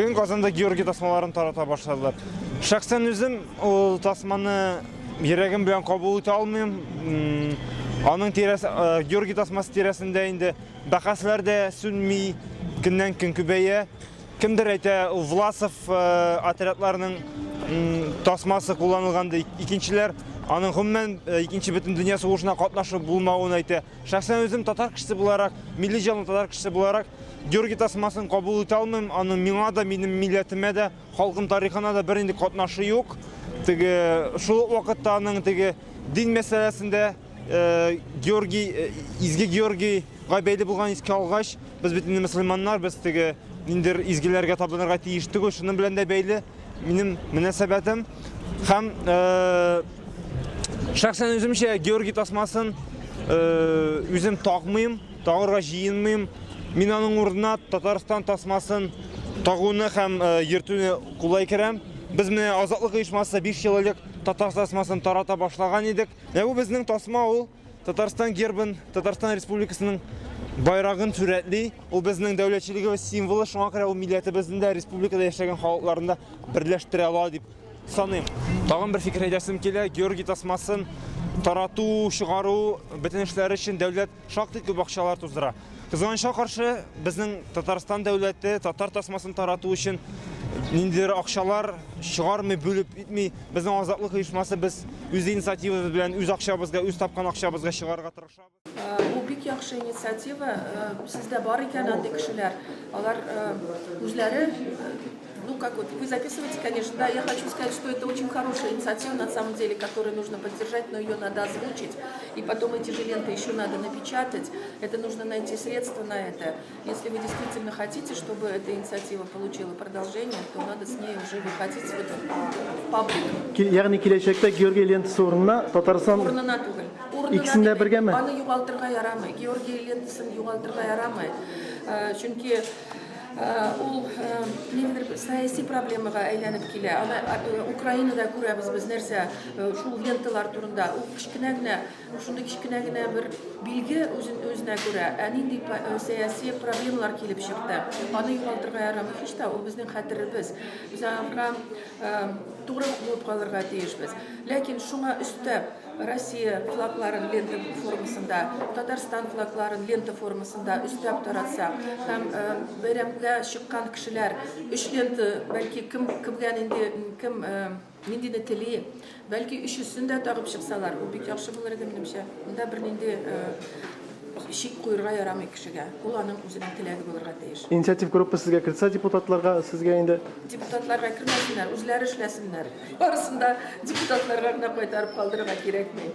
Бүгін Қазанда Георгий тасмаларын тарата башладылар. Шақсан өзім ол тасманы ерегім білен қабыл өте алмайым. Аның Георгий тасмасы тересінде енді бақасылар да сүнмей күннен күн көбейе. Кімдір әйті Власов отрядларының тасмасы қоланылғанды икенчілер аның ғыммен икенчі бүтін дүния соғышына қатнашы болмауын әйті. Шақсан өзім татар кішісі боларақ, милли жалын татар кішісі боларақ Георгий тасмасын қабыл өте алмайым. Аның миңа да, менің милләтіме де, халқым тарихына да бірінде қатнашы yok. Шул уақытта аның дин мәселесінде изге Георгийға бәйлі болған еске алғаш, біз бітінді мұсылмандар, біз ниндер изгелерге табынырға тиіштігі, шының білен де бәйлі менің мүнәсәбәтім. Хам шақсан өзімше Георгий тасмасын өзім тағмайым, тағырға жиынмайым. Мен аның ордына Татарстан тасмасын тағуыны һәм ертуіне құлай керем. Біз міне азатлық ұйышмасы 5 жылылық Татар тасмасын тарата башлаған едік. Бұл біздің тасма ол Татарстан гербін, Татарстан Республикасының байрағын сүрәтли. Ол біздің дәулетшілігі символы, шуңа қарай ол милләті біздің де республикада яшәгән халыкларында бірләштіре ала деп саныйм. Тағын бір фикер әйтәсем келе, Георгий тасмасын тарату, шығару, бітін эшләре өчен дәүләт шактый күп акчалар туздыра. Кызганычка каршы, безнең Татарстан дәүләте Татар тасмасын тарату өчен ниндидер акчалар чыгармый, бөлеп итми, безнең азатлык оешмасы без үз инициативабыз белән, үз акчабызга, үз тапкан акчабызга чыгарырга тырышабыз. Бу бик яхшы инициатива. Сездә бар икән андый кешеләр. Алар үзләре, вы записываете, конечно, да, я хочу сказать, что это очень хорошая инициатива, на самом деле, которую нужно поддержать, но ее надо озвучить, и потом эти же ленты еще надо напечатать, это нужно найти средства на это. Если вы действительно хотите, чтобы эта инициатива получила продолжение, то надо с ней уже выходить в паблик. Ягъни киләчәктә Георгий лентасы урынына Татарстан икесендә бергәме? Аны югалтырга ярамый. Георгий лентасын югалтырга ярамый. Чөнки ул ниндидер саяси проблемага әйләнеп килә. Украинада күрәбез без нәрсә шул ленталар турында. Ул кичкенә генә, шундый кичкенә генә бер билге үзенә күрә. Нинди саяси проблемалар килеп чыкты. Аны югалтырга ярамый. Һич тә ул безнең хәтеребез. Без аңа туры булып калырга тиешбез. Ләкин шуңа өстәп Россия флагларын лента формасында, Татарстан флагларын лента формасында өстәп таратсак, һәм бәйрәмгә чыккан кешеләр өч лента, бәлки кемгә ниндине тели, бәлки өчесен дә тагып чыксалар, ул бик яхшы булыр иде минемчә. Монда бернинди шик куйырга ярамый кешегә. Ул аның үзенең теләге булырга тиеш. Инициатив группа сезгә кертсә, депутатларга, сезгә инде депутатларга кермәсеннәр, үзләре эшләсеннәр. Барысында депутатларга гына кайтарып калдырырга кирәкми.